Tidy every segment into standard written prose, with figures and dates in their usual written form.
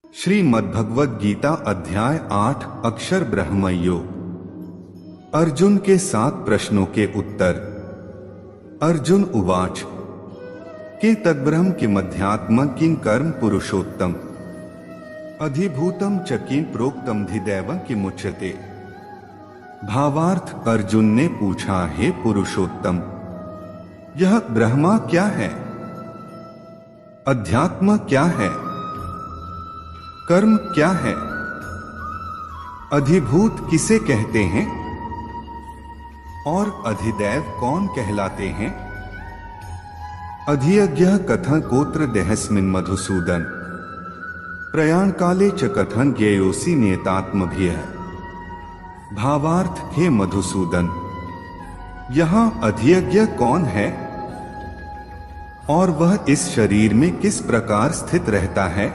श्रीमद्भगवद गीता अध्याय 8 अक्षर ब्रह्म योग। अर्जुन के 7 प्रश्नों के उत्तर। अर्जुन उवाच के तद्ब्रह्म किमध्यात्म किं कर्म पुरुषोत्तम अधिभूतम च किं प्रोक्तम धिदैव किमुच्यते। भावार्थ, अर्जुन ने पूछा, हे पुरुषोत्तम, यह ब्रह्मा क्या है, अध्यात्म क्या है, कर्म क्या है, अधिभूत किसे कहते हैं और अधिदैव कौन कहलाते हैं। अधियज्ञः कथं कोत्र देहस्मिन् मधुसूदन प्रयाण काले च कथं ज्ञेयोऽसि नियतात्मभिः। भावार्थ, हे मधुसूदन, यहाँ अधियज्ञ कौन है और वह इस शरीर में किस प्रकार स्थित रहता है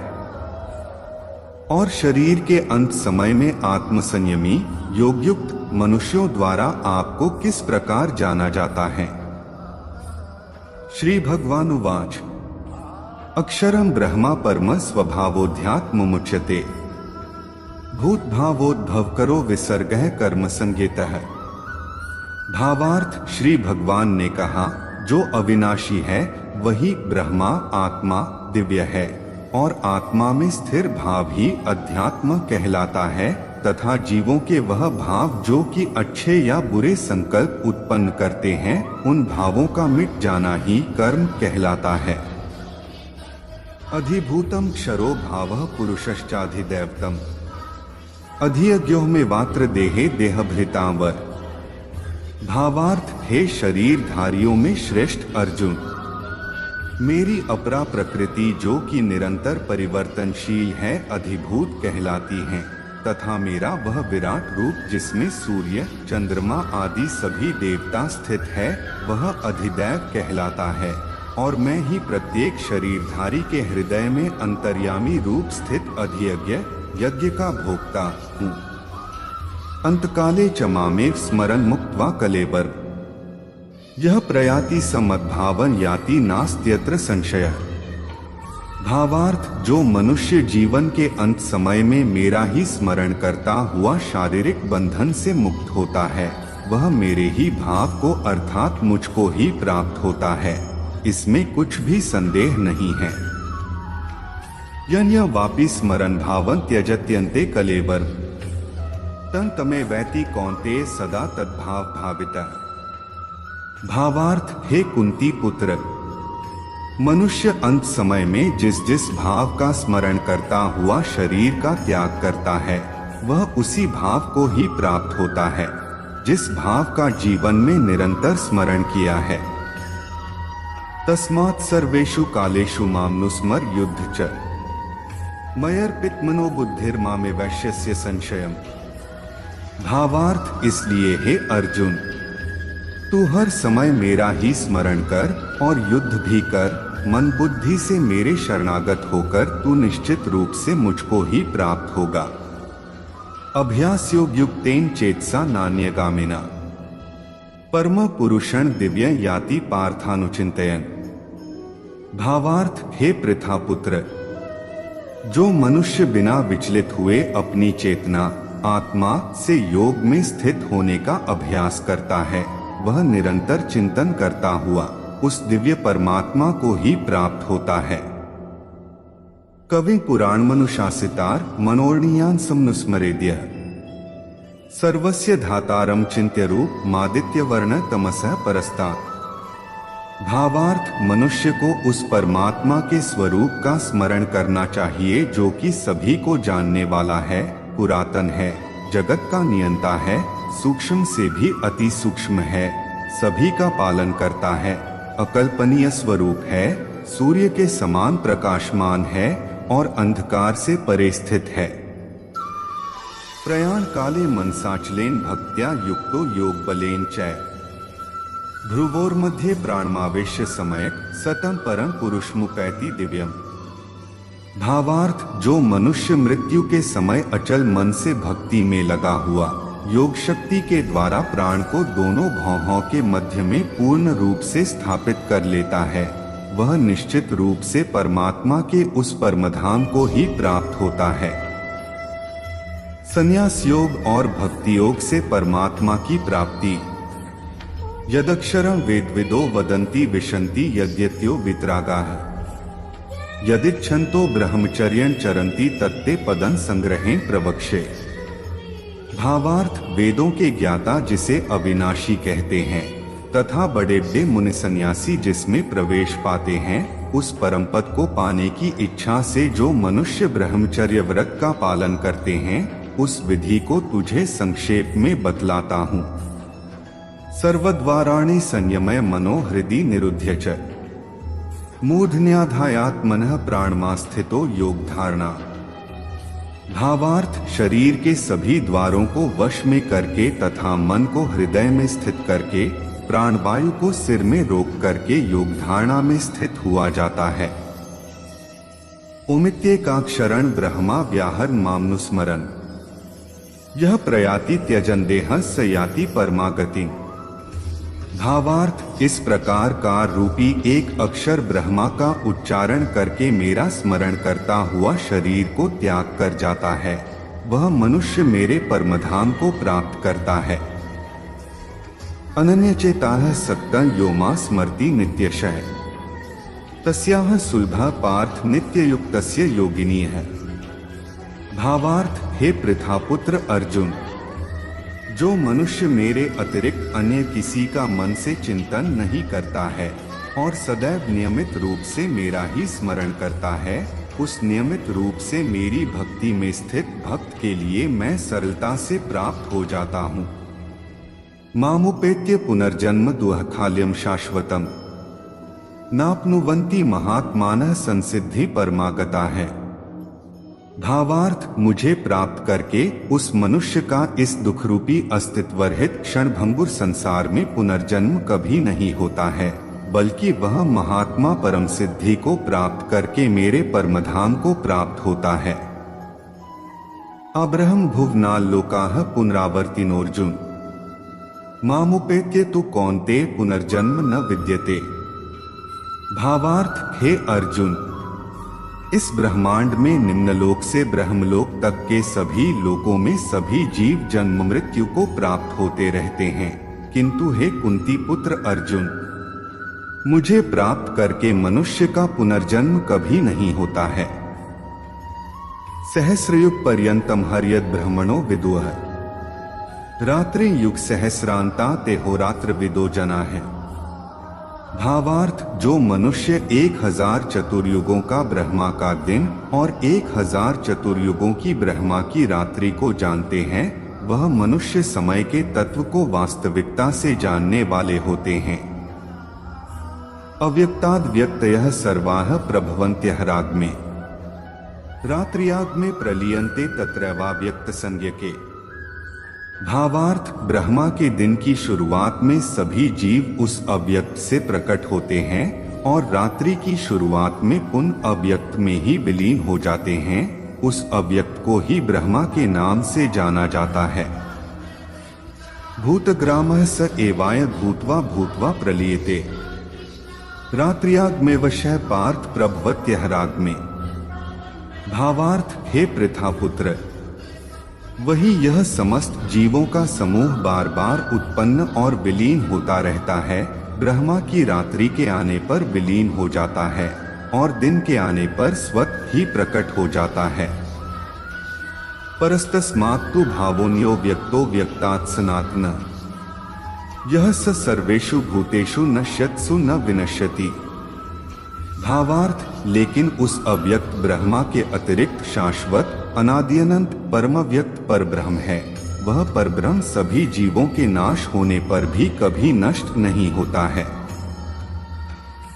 और शरीर के अंत समय में आत्मसंयमी योगयुक्त मनुष्यों द्वारा आपको किस प्रकार जाना जाता है। श्री भगवानुवाच अक्षरं ब्रह्मा परम स्वभावोऽध्यात्ममुच्यते भूतभावोद्भवकरो विसर्गः कर्म संज्ञेतः। भावार्थ, श्री भगवान ने कहा, जो अविनाशी है वही ब्रह्मा आत्मा दिव्य है और आत्मा में स्थिर भाव ही अध्यात्म कहलाता है तथा जीवों के वह भाव जो कि अच्छे या बुरे संकल्प उत्पन्न करते हैं उन भावों का मिट जाना ही कर्म कहलाता है। अधिभूतम क्षरो भावः पुरुषश्चाधिदैवतम अधियज्ञो में वात्र देहे देहभृतांवर। भावार्थ, हे शरीरधारियों में श्रेष्ठ अर्जुन, मेरी अपरा प्रकृति जो कि निरंतर परिवर्तनशील है अधिभूत कहलाती है तथा मेरा वह विराट रूप जिसमें सूर्य चंद्रमा आदि सभी देवता स्थित है वह अधिदैव कहलाता है और मैं ही प्रत्येक शरीरधारी के हृदय में अंतर्यामी रूप स्थित अधियज्ञ यज्ञ का भोक्ता हूँ। अंतकाले च मामेव स्मरन् मुक्त्वा कलेवर यह प्रयाति समद्भावन याति नास्त्यत्र संशय। भावार्थ, जो मनुष्य जीवन के अंत समय में मेरा ही स्मरण करता हुआ शारीरिक बंधन से मुक्त होता है वह मेरे ही भाव को अर्थात मुझको ही प्राप्त होता है, इसमें कुछ भी संदेह नहीं है। यन्य वापि स्मरन् भावं त्यजत्यन्ते कलेवर तं तमे वैति कौन्तेय सदा तद्भाव भावितः। भावार्थ, हे कुंती पुत्र, मनुष्य अंत समय में जिस जिस भाव का स्मरण करता हुआ शरीर का त्याग करता है वह उसी भाव को ही प्राप्त होता है जिस भाव का जीवन में निरंतर स्मरण किया है। तस्मात् सर्वेषु कालेषु मामनुस्मर युद्ध च मयर्पित बुद्धिर मामे वैश्यस्य संशयम्। भावार्थ, इसलिए हे अर्जुन, तू हर समय मेरा ही स्मरण कर और युद्ध भी कर, मन बुद्धि से मेरे शरणागत होकर तू निश्चित रूप से मुझको ही प्राप्त होगा। अभ्यासयोग युक्तेन चेतसा नान्यगामिना परम पुरुषं दिव्य याति पार्थानुचिंतयन्। भावार्थ, हे पृथा पुत्र, जो मनुष्य बिना विचलित हुए अपनी चेतना आत्मा से योग में स्थित होने का अभ्यास करता है वह निरंतर चिंतन करता हुआ उस दिव्य परमात्मा को ही प्राप्त होता है। कवि पुराण मनुशासितार मनोरणीयान समनुस्मरेद्य सर्वस्य धातारम चिंत्य रूप मादित्य वर्ण तमसः परस्तात्। भावार्थ, मनुष्य को उस परमात्मा के स्वरूप का स्मरण करना चाहिए जो कि सभी को जानने वाला है, पुरातन है, जगत का नियंता है, सूक्ष्म से भी अति सूक्ष्म है, सभी का पालन करता है, अकल्पनीय स्वरूप है, सूर्य के समान प्रकाशमान है और अंधकार से परे स्थित है। प्रयाण काले मनसाचलेन भक्त्या युक्तो योग बलेन चै ध्रुवोर मध्ये प्राणमावेश्य समयक सतम परम पुरुषमुपैति दिव्यम। भावार्थ, जो मनुष्य मृत्यु के समय अचल मन से भक्ति में लगा हुआ योग शक्ति के द्वारा प्राण को दोनों भौहों के मध्य में पूर्ण रूप से स्थापित कर लेता है वह निश्चित रूप से परमात्मा के उस परमधाम को ही प्राप्त होता है। संन्यास योग और भक्ति योग से परमात्मा की प्राप्ति। यदक्षरं वेदविदो वदन्ति विशन्ति यद्यत्यो वितरागाः यदिच्छन्तो ब्रह्मचर्यं चरन्ति तत्ते पदं संग्रहेण प्रवक्ष्ये। भावार्थ, वेदों के ज्ञाता जिसे अविनाशी कहते हैं तथा बड़े बड़े मुनि सन्यासी जिसमें प्रवेश पाते हैं, उस परम पद को पाने की इच्छा से जो मनुष्य ब्रह्मचर्य व्रत का पालन करते हैं, उस विधि को तुझे संक्षेप में बतलाता हूँ। सर्वद्वाराणि संयमय मनो हृदि निरुध्य च मूर्धन्याधायात्मनः प्राणमा स्थितो योग धारणा। भावार्थ, शरीर के सभी द्वारों को वश में करके तथा मन को हृदय में स्थित करके प्राणवायु को सिर में रोक करके योग धारणा में स्थित हुआ जाता है। ओमित्येकाक्षरं ब्रह्मा व्याहरन् मामनुस्मरन् यह प्रयाति त्यजन देह स याति परमागतिम्। भावार्थ, इस प्रकार कार रूपी एक अक्षर ब्रह्मा का उच्चारण करके मेरा स्मरण करता हुआ शरीर को त्याग कर जाता है, वह मनुष्य मेरे परमधाम को प्राप्त करता है। अनन्यचेताः सक्तं यो मां स्मरति नित्यशः तस्याः सुलभः पार्थ नित्ययुक्तस्य योगिनीः। भावार्थ, हे पृथापुत्र अर्जुन, जो मनुष्य मेरे अतिरिक्त अन्य किसी का मन से चिंतन नहीं करता है और सदैव नियमित रूप से मेरा ही स्मरण करता है, उस नियमित रूप से मेरी भक्ति में स्थित भक्त के लिए मैं सरलता से प्राप्त हो जाता हूँ। मामुपेत्य पुनर्जन्म दुःखालयं शाश्वतम् नाप्नुवन्ति महात्मानः संसिद्धि परमागता है। भावार्थ, मुझे प्राप्त करके उस मनुष्य का इस दुख रूपी अस्तित्व रहित क्षणभंगुर संसार में पुनर्जन्म कभी नहीं होता है, बल्कि वह महात्मा परम सिद्धि को प्राप्त करके मेरे परमधाम को प्राप्त होता है। अब्रहम भुवनाल लोकाः पुनरावर्तिनोर्जुन मामुपेत्य तु कौन्तेय पुनर्जन्म न विद्यते। भावार्थ, हे अर्जुन, इस ब्रह्मांड में निम्नलोक से ब्रह्मलोक तक के सभी लोकों में सभी जीव जन्म मृत्यु को प्राप्त होते रहते हैं, किंतु हे कुंती पुत्र अर्जुन, मुझे प्राप्त करके मनुष्य का पुनर्जन्म कभी नहीं होता है। सहस्रयुग पर्यंतम हर्यद ब्रह्मणो विदुः रात्रि युग सहस्रांता ते होरात्र विदो जना है। भावार्थ, जो मनुष्य 1000 चतुर्युगों का ब्रह्मा का दिन और 1000 चतुर्युगों की ब्रह्मा की रात्रि को जानते हैं, वह मनुष्य समय के तत्व को वास्तविकता से जानने वाले होते हैं। अव्यक्ताद् व्यक्तयः सर्वाः प्रभवन्त्यः राग्मे रात्र्याग्मे प्रलीयन्ते तत्रैवाव्यक्त संज्ञके। भावार्थ, ब्रह्मा के दिन की शुरुआत में सभी जीव उस अव्यक्त से प्रकट होते हैं और रात्रि की शुरुआत में पुनः अव्यक्त में ही विलीन हो जाते हैं। उस अव्यक्त को ही ब्रह्मा के नाम से जाना जाता है। भूतग्रामः स एवाय भूत्वा भूत्वा प्रलीयते रात्र्याग्मे वशः पार्थ प्रभवत्यः राग्मे। भावार्थ, हे पृथापुत्र, वही यह समस्त जीवों का समूह बार बार उत्पन्न और विलीन होता रहता है। ब्रह्मा की रात्रि के आने पर विलीन हो जाता है और दिन के आने पर स्वतः ही प्रकट हो जाता है। परस्तस्मात् तु भावोऽन्यो व्यक्तो व्यक्तात् सनातनः यह स सर्वेषु भूतेषु नश्यत्सु न विनश्यति। भावार्थ, लेकिन उस अव्यक्त ब्रह्मा के अतिरिक्त शाश्वत अनादिअनंत परमव्यक्त परब्रह्म है। वह परब्रह्म सभी जीवों के नाश होने पर भी कभी नष्ट नहीं होता है।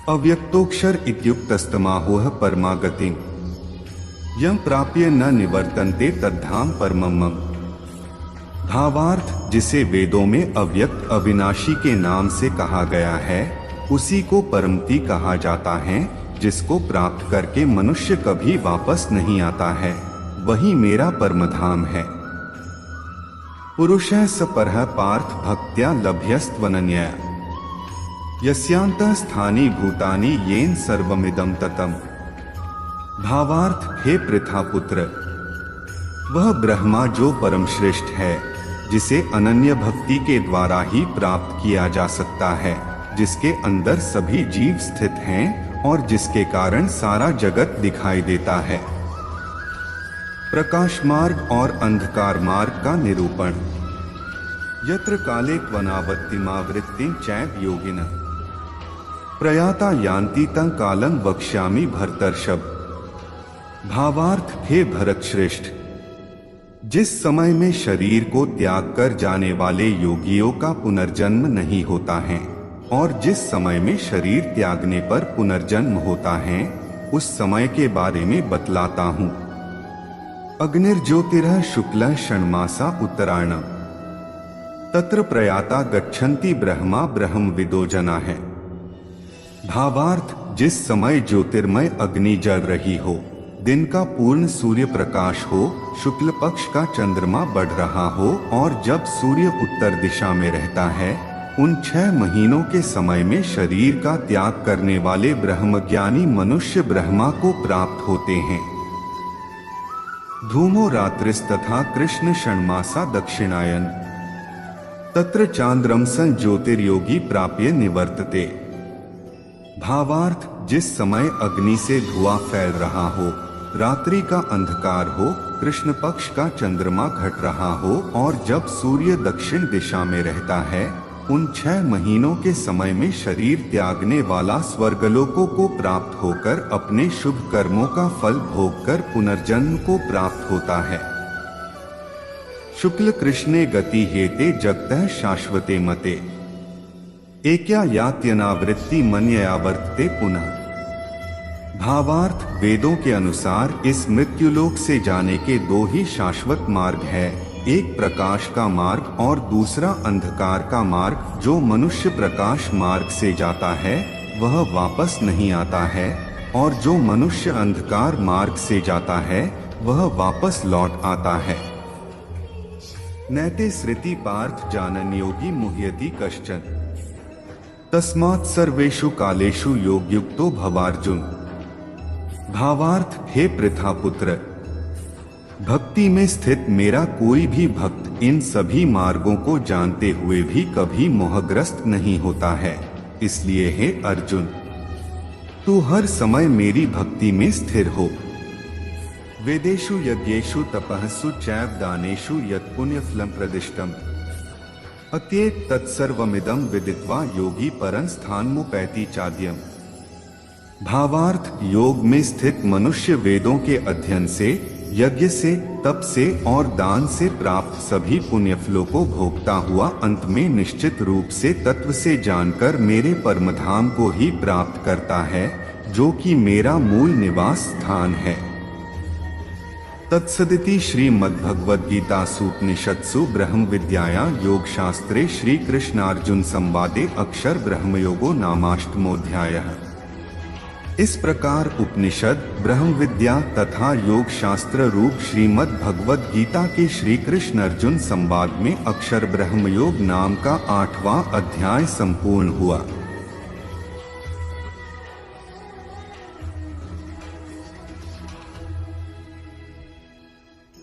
अव्यक्तोक्षर इत्युक्तस्तमाहुः परमागतिम् यं प्राप्य न निवर्तन्ते तद्धाम परमम्। भावार्थ, जिसे वेदों में अव्यक्त अविनाशी के नाम से कहा गया है, उसी को परमति कहा जाता है। जिसको प्राप्त करके मनुष्य कभी वापस नहीं आता है, वही मेरा परमधाम है। पुरुषः स परः पार्थ भक्त्या लभ्यस्त्वनन्यया। यस्यांतः स्थानी भूतानि येन सर्वमिदं ततम्। भावार्थ, हे पृथापुत्र, वह ब्रह्मा जो परम श्रेष्ठ है, जिसे अनन्य भक्ति के द्वारा ही प्राप्त किया जा सकता है, जिसके अंदर सभी जीव स्थित हैं और जिसके कारण सारा जगत दिखाई देता है। प्रकाश मार्ग और अंधकार मार्ग का निरूपण। यत्र काले क्वनावत्तिमावृत्तिं चैव योगिनः प्रयाता यान्ति तं कालं वक्ष्यामि भरतर्षभ। भावार्थ, हे भरत श्रेष्ठ, जिस समय में शरीर को त्याग कर जाने वाले योगियों का पुनर्जन्म नहीं होता है और जिस समय में शरीर त्यागने पर पुनर्जन्म होता है, उस समय के बारे में बतलाता हूँ। अग्निर्ज्योतिरः शुक्लः षण्मासा उत्तरायणम् तत्र प्रयाता गच्छन्ति ब्रह्मा ब्रह्मविदो जना है। भावार्थ, जिस समय ज्योतिर्मय अग्नि जल रही हो, दिन का पूर्ण सूर्य प्रकाश हो, शुक्ल पक्ष का चंद्रमा बढ़ रहा हो और जब सूर्य उत्तर दिशा में रहता है, उन 6 महीनों के समय में शरीर का त्याग करने वाले ब्रह्मज्ञानी मनुष्य ब्रह्मा को प्राप्त होते हैं। धूमो रात्रिस्तथा कृष्ण षण्मासा दक्षिणायन तत्र चांद्रमसं ज्योतिर्योगी प्राप्य निवर्तते। भावार्थ, जिस समय अग्नि से धुआं फैल रहा हो, रात्रि का अंधकार हो, कृष्ण पक्ष का चंद्रमा घट रहा हो और जब सूर्य दक्षिण दिशा में रहता है, उन 6 महीनों के समय में शरीर त्यागने वाला स्वर्गलोकों को प्राप्त होकर अपने शुभ कर्मों का फल भोगकर पुनर्जन्म को प्राप्त होता है। शुक्ल कृष्णे गति हेते जगतः शाश्वते मते एक्या यात्यनावृत्ति मन्यया वर्तते पुनः। भावार्थ, वेदों के अनुसार इस मृत्युलोक से जाने के 2 ही शाश्वत मार्ग है, एक प्रकाश का मार्ग और दूसरा अंधकार का मार्ग। जो मनुष्य प्रकाश मार्ग से जाता है वह वापस नहीं आता है और जो मनुष्य अंधकार मार्ग से जाता है वह वापस लौट आता है। नैते स्मृति पार्थ जानन योगी मुह्यति कश्चन तस्मात् सर्वेषु कालेषु योगयुक्तो भवार्जुन। भावार्थ, हे पृथापुत्र, भक्ति में स्थित मेरा कोई भी भक्त इन सभी मार्गों को जानते हुए भी कभी मोहग्रस्त नहीं होता है। इसलिए हे अर्जुन, तू हर समय मेरी भक्ति में स्थिर हो। वेदेषु यज्ञेषु तपःसु चैव दानेषु यत् पुण्यफलं प्रदिष्टम् अत्येत तत्सर्वमिदं विदित्वा योगी परं स्थानमुपैति चाद्यम्। भावार्थ, योग में स्थित मनुष्य वेदों के अध्ययन से, यज्ञ से, तप से और दान से प्राप्त सभी पुण्यफलों को भोगता हुआ अंत में निश्चित रूप से तत्व से जानकर मेरे परमधाम को ही प्राप्त करता है, जो कि मेरा मूल निवास स्थान है। तत्सदिति श्रीमद्भगवद्गीतासूपनिषत्सु ब्रह्म विद्यायां योगशास्त्रे श्रीकृष्णार्जुन संवादे अक्षर ब्रह्मयोगो नामाष्टमोऽध्यायः। इस प्रकार उपनिषद, ब्रह्म विद्या तथा योग शास्त्र रूप श्रीमद् भगवद गीता के श्री कृष्ण अर्जुन संवाद में अक्षर ब्रह्मयोग नाम का 8वां अध्याय संपूर्ण हुआ।